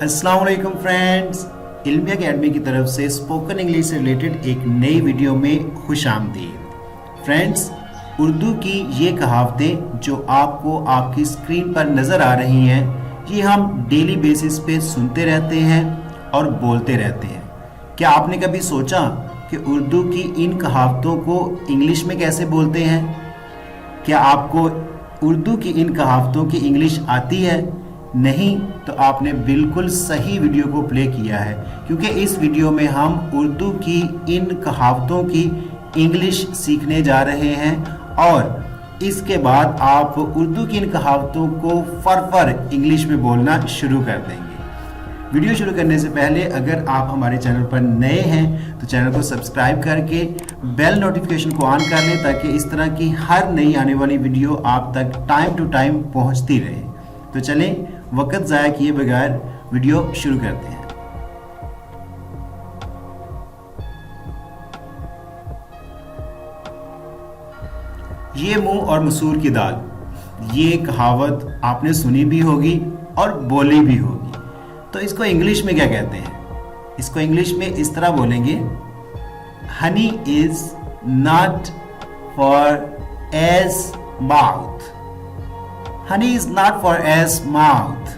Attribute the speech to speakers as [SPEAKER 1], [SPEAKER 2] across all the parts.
[SPEAKER 1] अस्सलाम वालेकुम फ्रेंड्स, इल्मी अकेडमी की तरफ से स्पोकन इंग्लिश से रिलेटेड एक नई वीडियो में खुश आमदीद। फ्रेंड्स, उर्दू की ये कहावतें जो आपको आपकी स्क्रीन पर नज़र आ रही हैं, ये हम डेली बेसिस पे सुनते रहते हैं और बोलते रहते हैं। क्या आपने कभी सोचा कि उर्दू की इन कहावतों को इंग्लिश में कैसे बोलते हैं? क्या आपको उर्दू की इन कहावतों की इंग्लिश आती है? नहीं तो आपने बिल्कुल सही वीडियो को प्ले किया है, क्योंकि इस वीडियो में हम उर्दू की इन कहावतों की इंग्लिश सीखने जा रहे हैं और इसके बाद आप उर्दू की इन कहावतों को फर इंग्लिश में बोलना शुरू कर देंगे। वीडियो शुरू करने से पहले अगर आप हमारे चैनल पर नए हैं तो चैनल को सब्सक्राइब करके बेल नोटिफिकेशन को ऑन कर लें, ताकि इस तरह की हर नई आने वाली वीडियो आप तक टाइम टू टाइम पहुंचती रहे। तो चलें, वक्त ज़ाया किए बगैर वीडियो शुरू करते हैं। ये मुंह और मसूर की दाल, ये कहावत आपने सुनी भी होगी और बोली भी होगी। तो इसको इंग्लिश में क्या कहते हैं? इसको इंग्लिश में इस तरह बोलेंगे, honey is not for S mouth. Honey is not for ass mouth.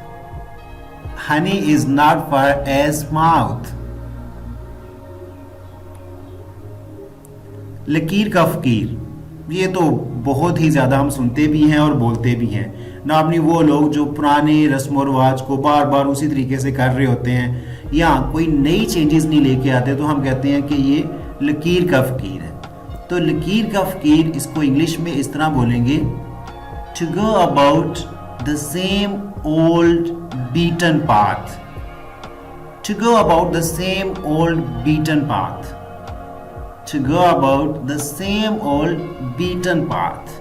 [SPEAKER 1] Honey is not for ass mouth. लकीर का फकीर, ये तो बहुत ही ज़्यादा हम सुनते भी हैं और बोलते भी हैं ना। अपनी वो लोग जो पुराने रस्म व रिवाज को बार बार उसी तरीके से कर रहे होते हैं या कोई नई चेंजेस नहीं लेके आते, तो हम कहते हैं कि ये लकीर का फकीर है। तो लकीर का फकीर इसको इंग्लिश में इस तरह बोलेंगे, to go about the same old beaten path. To go about the same old beaten path. To go about the same old beaten path.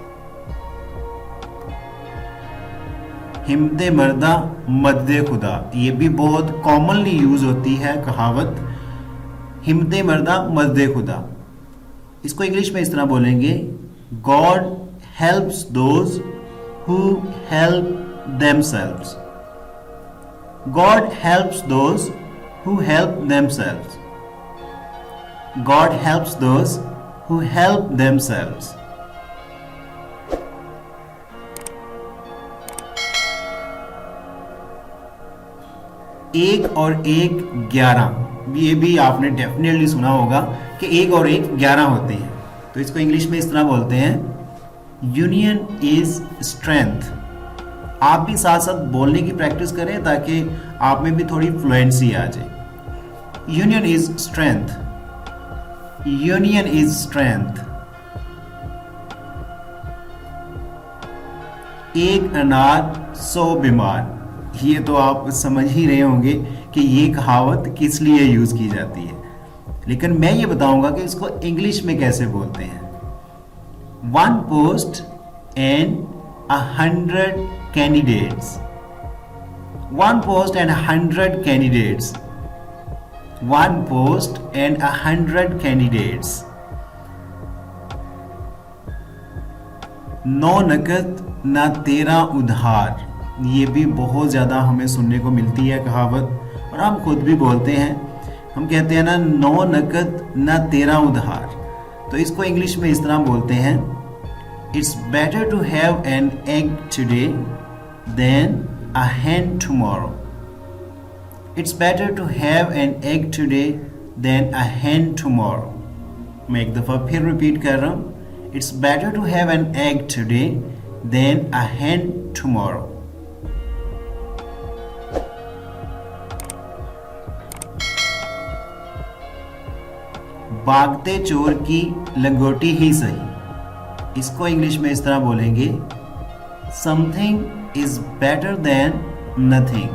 [SPEAKER 1] हिम्मते मर्दा मद्दे खुदा, ये भी बहुत कॉमनली यूज होती है कहावत, हिम्मते मर्दा मद्दे खुदा। इसको इंग्लिश में इस तरह बोलेंगे, God helps those who help themselves. God helps those who help themselves. God helps those who help themselves. एक और एक 11, ये भी आपने डेफिनेटली सुना होगा कि एक और एक 11 होते हैं। तो इसको इंग्लिश में इस तरह बोलते हैं, यूनियन इज स्ट्रेंथ। आप भी साथ साथ बोलने की प्रैक्टिस करें ताकि आप में भी थोड़ी फ्लुएंसी आ जाए। Union is strength, union is strength. एक अनार 100 बीमार, ये तो आप समझ ही रहे होंगे कि ये कहावत किस लिए यूज की जाती है, लेकिन मैं ये बताऊंगा कि इसको इंग्लिश में कैसे बोलते हैं। One post and 100 candidates. One post and 100 candidates. One post and 100 candidates. नौ नकद ना तेरा उधार, ये भी बहुत ज़्यादा हमें सुनने को मिलती है कहावत, और हम खुद भी बोलते हैं। हम कहते हैं ना, नौ नकद ना तेरा उधार। तो इसको इंग्लिश में इस तरह बोलते हैं, It's better to have an egg today than a hen tomorrow. It's better to have an egg today than a hen tomorrow. मैं एक दफ़ा फिर रिपीट कर रहा हूँ, It's better to have an egg today than a hen tomorrow. भागते चोर की लंगोटी ही सही, इसको इंग्लिश में इस तरह बोलेंगे, something is better than nothing.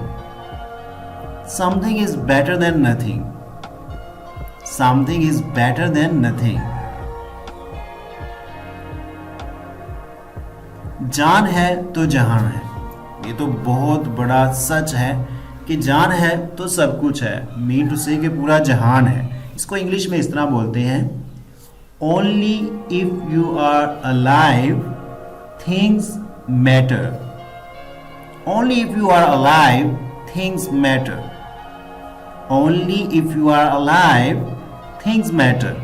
[SPEAKER 1] Something is better than nothing. Something is better than nothing. जान है तो जहान है, ये तो बहुत बड़ा सच है कि जान है तो सब कुछ है, मीन टू से कि पूरा जहान है। इसको इंग्लिश में इस तरह बोलते हैं, only if you are alive things matter. Only if you are alive things matter. Only if you are alive, things matter.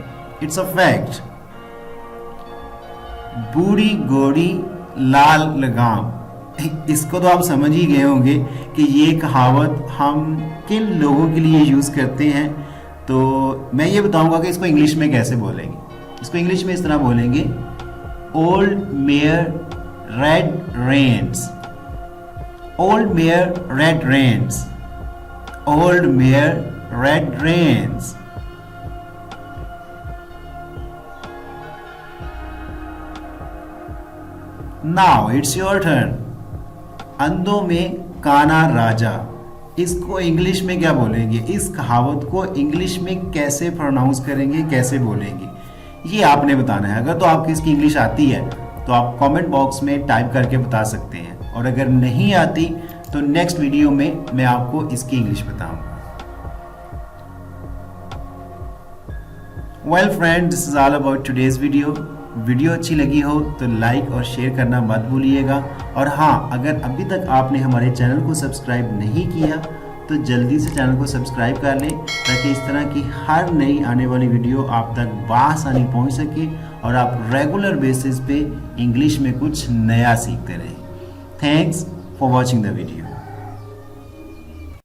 [SPEAKER 1] It's a fact. बूढ़ी घोड़ी लाल लगाम, इसको तो आप समझ ही गए होंगे कि ये कहावत हम किन लोगों के लिए यूज़ करते हैं। तो मैं ये बताऊंगा कि इसको इंग्लिश में कैसे बोलेंगे। इसको इंग्लिश में इस तरह बोलेंगे, old mayor red reins, old mayor red reins, old mayor red reins. Now it's your turn. अंधों में काना राजा, इसको इंग्लिश में क्या बोलेंगे, इस कहावत को इंग्लिश में कैसे प्रोनाउंस करेंगे, कैसे बोलेंगे, ये आपने बताना है। अगर तो आपकी इसकी इंग्लिश आती है तो आप कमेंट बॉक्स में टाइप करके बता सकते हैं, और अगर नहीं आती तो नेक्स्ट वीडियो में मैं आपको इसकी इंग्लिश बताऊंगा। Well friend, this is all about today's video. Video अच्छी लगी हो तो लाइक और शेयर करना मत भूलिएगा। और हाँ, अगर अभी तक आपने हमारे चैनल को सब्सक्राइब नहीं किया तो जल्दी से चैनल को सब्सक्राइब कर लें, ताकि इस तरह की हर नई आने वाली वीडियो आप तक बआसानी पहुंच सके और आप रेगुलर बेसिस पे इंग्लिश में कुछ नया सीखते रहें। Thanks for watching the video.